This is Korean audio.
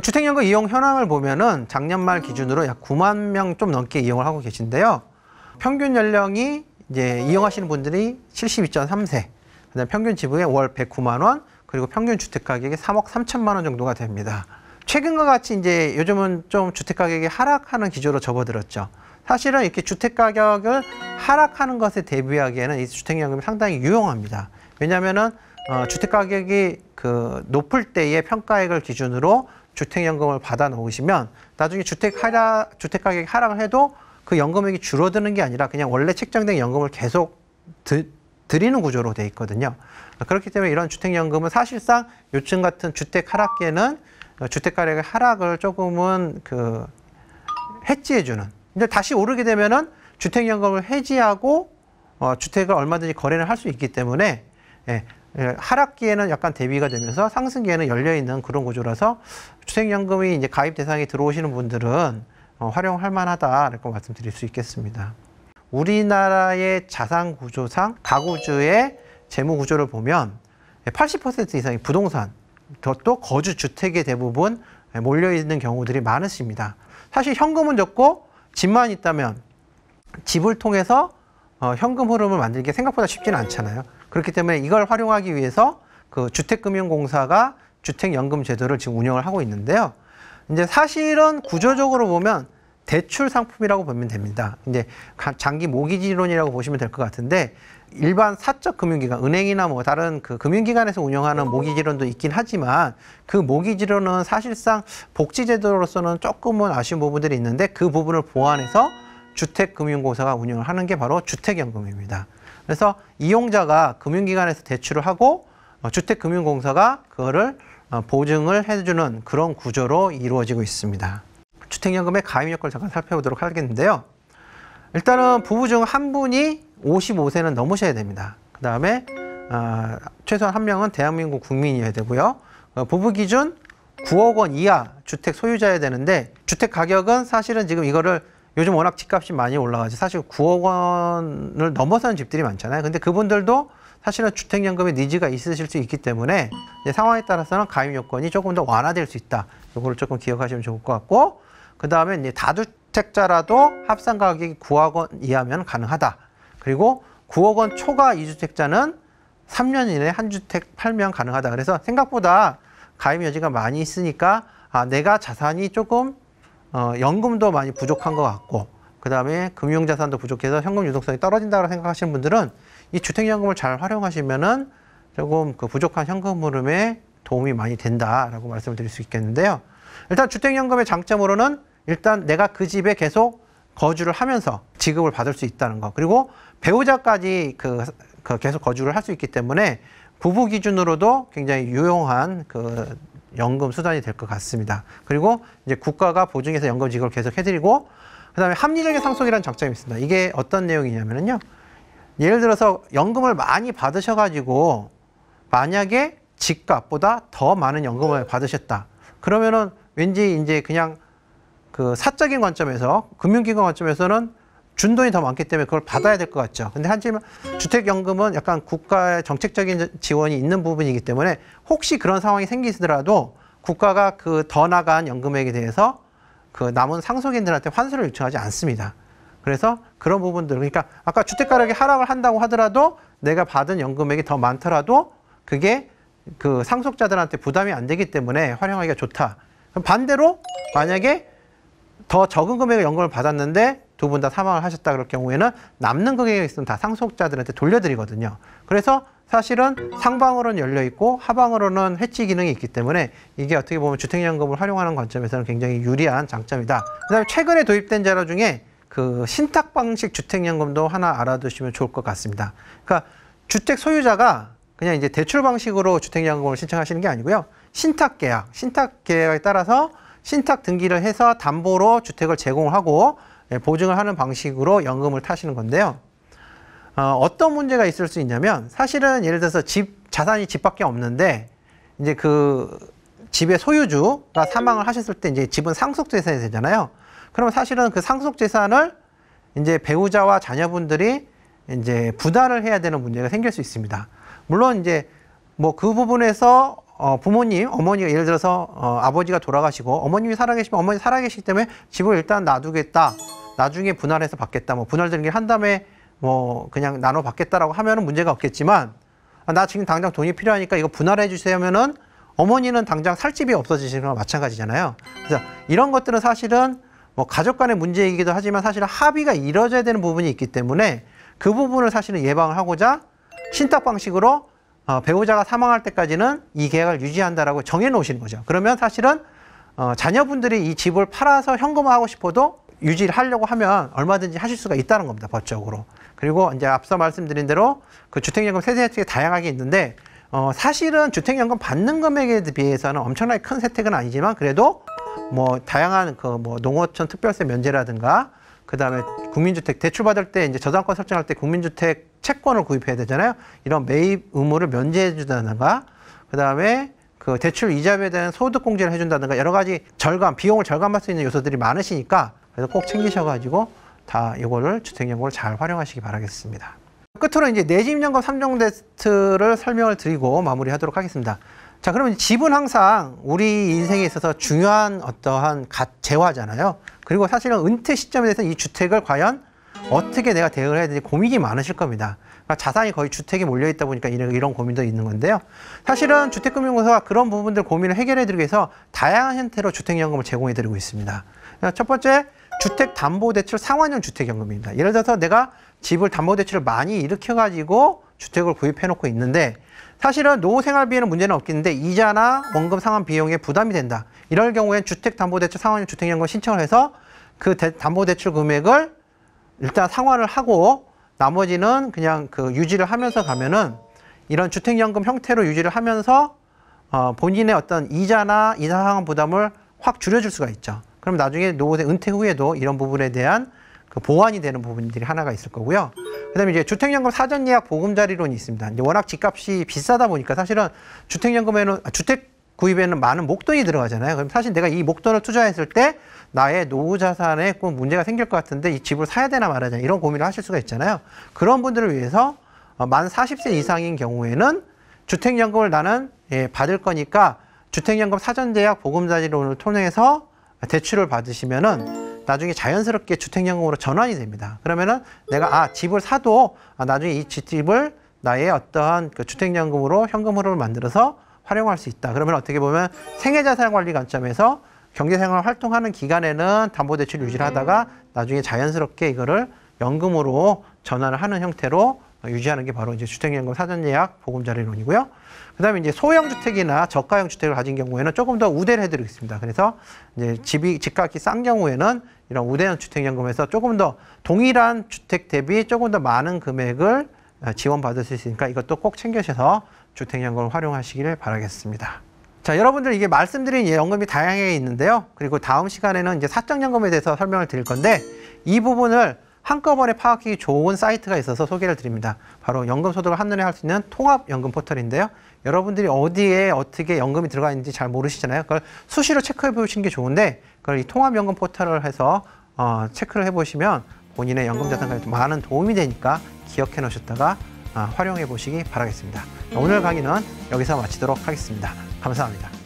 주택연금 이용 현황을 보면은 작년 말 기준으로 약 9만 명 좀 넘게 이용을 하고 계신데요. 평균 연령이 이제 이용하시는 분들이 72.3세, 그다음에 평균 지분이 월 109만 원, 그리고 평균 주택 가격이 3억 3천만 원 정도가 됩니다. 최근과 같이 이제 요즘은 좀 주택 가격이 하락하는 기조로 접어들었죠. 사실은 이렇게 주택 가격을 하락하는 것에 대비하기에는 이 주택연금이 상당히 유용합니다. 왜냐하면은 주택 가격이 높을 때의 평가액을 기준으로 주택연금을 받아 놓으시면 나중에 주택 가격이 하락을 해도 그 연금액이 줄어드는 게 아니라 그냥 원래 책정된 연금을 계속 드리는 구조로 돼 있거든요. 그렇기 때문에 이런 주택연금은 사실상 요즘 같은 주택 하락기에는 주택 가격의 하락을 조금은 해지해주는. 이제 다시 오르게 되면은 주택연금을 해지하고 주택을 얼마든지 거래를 할 수 있기 때문에 하락기에는 약간 대비가 되면서 상승기에는 열려있는 그런 구조라서 주택연금이 이제 가입 대상에 들어오시는 분들은 활용할 만하다라고 말씀드릴 수 있겠습니다. 우리나라의 자산 구조상 가구주의 재무 구조를 보면 80% 이상이 부동산, 또 거주 주택에 대부분 몰려있는 경우들이 많으십니다. 사실 현금은 적고 집만 있다면 집을 통해서 현금 흐름을 만들기 게 생각보다 쉽지는 않잖아요. 그렇기 때문에 이걸 활용하기 위해서 주택금융공사가 주택연금 제도를 지금 운영을 하고 있는데요. 이제 사실은 구조적으로 보면 대출 상품이라고 보면 됩니다. 이제 장기 모기지론이라고 보시면 될 것 같은데 일반 사적 금융기관, 은행이나 뭐 다른 금융기관에서 운영하는 모기지론도 있긴 하지만 그 모기지론은 사실상 복지제도로서는 조금은 아쉬운 부분들이 있는데 그 부분을 보완해서 주택금융공사가 운영을 하는 게 바로 주택연금입니다. 그래서 이용자가 금융기관에서 대출을 하고 주택금융공사가 그거를 보증을 해주는 그런 구조로 이루어지고 있습니다. 주택연금의 가입 여건을 잠깐 살펴보도록 하겠는데요. 일단은 부부 중 한 분이 55세는 넘으셔야 됩니다. 그 다음에 최소한 한 명은 대한민국 국민이어야 되고요. 부부 기준 9억 원 이하 주택 소유자여야 되는데 주택 가격은 사실은 지금 이거를 요즘 워낙 집값이 많이 올라가죠. 사실 9억 원을 넘어서는 집들이 많잖아요. 근데 그분들도 사실은 주택연금의 니즈가 있으실 수 있기 때문에 이제 상황에 따라서는 가입 요건이 조금 더 완화될 수 있다. 이거를 조금 기억하시면 좋을 것 같고, 그 다음에 이제 다주택자라도 합산 가격이 9억 원 이하면 가능하다. 그리고 9억 원 초과 2주택자는 3년 이내에 한 주택 팔면 가능하다. 그래서 생각보다 가입 여지가 많이 있으니까 내가 자산이 조금 연금도 많이 부족한 것 같고, 그 다음에 금융자산도 부족해서 현금 유동성이 떨어진다고 생각하시는 분들은 이 주택연금을 잘 활용하시면은 조금 부족한 현금 흐름에 도움이 많이 된다라고 말씀을 드릴 수 있겠는데요. 일단 주택연금의 장점으로는 일단 내가 그 집에 계속 거주를 하면서 지급을 받을 수 있다는 거, 그리고 배우자까지 계속 거주를 할 수 있기 때문에 부부 기준으로도 굉장히 유용한 연금 수단이 될 것 같습니다. 그리고 이제 국가가 보증해서 연금 지급을 계속 해드리고, 그 다음에 합리적인 상속이라는 장점이 있습니다. 이게 어떤 내용이냐면요. 예를 들어서 연금을 많이 받으셔가지고 만약에 집값보다 더 많은 연금을 받으셨다. 그러면은 왠지 이제 그냥 사적인 관점에서, 금융기관 관점에서는 준 돈이 더 많기 때문에 그걸 받아야 될 것 같죠. 근데 하지만 주택연금은 약간 국가의 정책적인 지원이 있는 부분이기 때문에 혹시 그런 상황이 생기더라도 국가가 더 나간 연금액에 대해서 남은 상속인들한테 환수를 요청하지 않습니다. 그래서 그런 부분들, 그러니까 아까 주택가격이 하락을 한다고 하더라도 내가 받은 연금액이 더 많더라도 그게 상속자들한테 부담이 안 되기 때문에 활용하기가 좋다. 그럼 반대로 만약에 더 적은 금액의 연금을 받았는데 두 분 다 사망을 하셨다 그럴 경우에는 남는 금액이 있으면 다 상속자들한테 돌려드리거든요. 그래서 사실은 상방으로는 열려있고 하방으로는 해지 기능이 있기 때문에 이게 어떻게 보면 주택연금을 활용하는 관점에서는 굉장히 유리한 장점이다. 그 다음에 최근에 도입된 자료 중에 신탁 방식 주택연금도 하나 알아두시면 좋을 것 같습니다. 그러니까 주택 소유자가 그냥 이제 대출 방식으로 주택연금을 신청하시는 게 아니고요. 신탁계약에 따라서 신탁 등기를 해서 담보로 주택을 제공을 하고 보증을 하는 방식으로 연금을 타시는 건데요. 어떤 문제가 있을 수 있냐면 사실은 예를 들어서 자산이 집밖에 없는데 이제 집의 소유주가 사망을 하셨을 때 이제 집은 상속재산이 되잖아요. 그러면 사실은 상속재산을 이제 배우자와 자녀분들이 이제 분할을 해야 되는 문제가 생길 수 있습니다. 물론 이제 그 부분에서 부모님, 어머니가 예를 들어서 아버지가 돌아가시고 어머님이 살아계시면 어머니 살아계시기 때문에 집을 일단 놔두겠다. 나중에 분할해서 받겠다. 뭐 분할 등기를 한 다음에 뭐 그냥 나눠 받겠다라고 하면은 문제가 없겠지만 나 지금 당장 돈이 필요하니까 이거 분할해 주세요 하면은 어머니는 당장 살 집이 없어지시는 거랑 마찬가지잖아요. 그래서 이런 것들은 사실은 뭐 가족 간의 문제이기도 하지만 사실은 합의가 이루어져야 되는 부분이 있기 때문에 그 부분을 사실은 예방을 하고자 신탁 방식으로 배우자가 사망할 때까지는 이 계약을 유지한다라고 정해 놓으시는 거죠. 그러면 사실은 자녀분들이 이 집을 팔아서 현금화하고 싶어도 유지를 하려고 하면 얼마든지 하실 수가 있다는 겁니다, 법적으로. 그리고 이제 앞서 말씀드린 대로 그 주택연금 세대 혜택이 다양하게 있는데 사실은 주택연금 받는 금액에 비해서는 엄청나게 큰 혜택은 아니지만 그래도 뭐 다양한 그 뭐 농어촌 특별세 면제라든가 그다음에 국민주택 대출받을 때 이제 저당권 설정할 때 국민주택 채권을 구입해야 되잖아요. 이런 매입 의무를 면제해 주다든가 그다음에 그 대출 이자에 대한 소득 공제를 해준다든가 여러 가지 비용을 절감할 수 있는 요소들이 많으시니까 그래서 꼭 챙기셔가지고 다 이거를 주택연금을 잘 활용하시기 바라겠습니다. 끝으로 이제 내 집 연금 3종 세트를 설명을 드리고 마무리하도록 하겠습니다. 자, 그러면 집은 항상 우리 인생에 있어서 중요한 어떠한 재화잖아요. 그리고 사실은 은퇴 시점에 대해서 이 주택을 과연 어떻게 내가 대응을 해야 되는지 고민이 많으실 겁니다. 그러니까 자산이 거의 주택에 몰려있다 보니까 이런 고민도 있는 건데요. 사실은 주택금융공사가 그런 부분들 고민을 해결해드리기 위해서 다양한 형태로 주택연금을 제공해드리고 있습니다. 첫 번째, 주택담보대출 상환형 주택연금입니다. 예를 들어서 내가 집을 담보대출을 많이 일으켜가지고 주택을 구입해놓고 있는데 사실은 노후 생활비에는 문제는 없겠는데 이자나 원금 상환 비용에 부담이 된다. 이럴 경우엔 주택담보대출 상환형 주택연금 신청을 해서 그 담보대출 금액을 일단 상환을 하고 나머지는 그냥 그 유지를 하면서 가면은 이런 주택연금 형태로 유지를 하면서 본인의 어떤 이자나 이자 상환 부담을 확 줄여줄 수가 있죠. 그럼 나중에 노후생 은퇴 후에도 이런 부분에 대한 그 보완이 되는 부분들이 하나가 있을 거고요. 그다음에 이제 주택연금 사전 예약 보금자리론이 있습니다. 이제 워낙 집값이 비싸다 보니까 사실은 주택 구입에는 많은 목돈이 들어가잖아요. 그럼 사실 내가 이 목돈을 투자했을 때 나의 노후 자산에 꼭 문제가 생길 것 같은데 이 집을 사야 되나 말아야 되나 이런 고민을 하실 수가 있잖아요. 그런 분들을 위해서 만 40세 이상인 경우에는 주택연금을 나는 받을 거니까 주택연금 사전 예약 보금자리론을 통해서 대출을 받으시면은 나중에 자연스럽게 주택연금으로 전환이 됩니다. 그러면은 내가 집을 사도 나중에 이 집을 나의 어떠한 그 주택연금으로 현금 흐름을 만들어서 활용할 수 있다. 그러면 어떻게 보면 생애자산 관리 관점에서 경제생활 활동하는 기간에는 담보대출 유지를 하다가 나중에 자연스럽게 이거를 연금으로 전환을 하는 형태로 유지하는 게 바로 이제 주택연금 사전예약 보금자리론이고요. 그 다음에 이제 소형주택이나 저가형 주택을 가진 경우에는 조금 더 우대를 해드리겠습니다. 그래서 이제 집값이 싼 경우에는 이런 우대형 주택연금에서 조금 더 동일한 주택 대비 조금 더 많은 금액을 지원받을 수 있으니까 이것도 꼭 챙겨셔서 주택연금을 활용하시기를 바라겠습니다. 자, 여러분들 이게 말씀드린 연금이 다양하게 있는데요. 그리고 다음 시간에는 이제 사적연금에 대해서 설명을 드릴 건데 이 부분을 한꺼번에 파악하기 좋은 사이트가 있어서 소개를 드립니다. 바로 연금소득을 한눈에 할 수 있는 통합연금 포털인데요. 여러분들이 어디에 어떻게 연금이 들어가 있는지 잘 모르시잖아요. 그걸 수시로 체크해 보시는 게 좋은데 그걸 이 통합연금 포털을 해서 체크를 해보시면 본인의 연금 자산관리에 많은 도움이 되니까 기억해 놓으셨다가 활용해 보시기 바라겠습니다. 오늘 강의는 여기서 마치도록 하겠습니다. 감사합니다.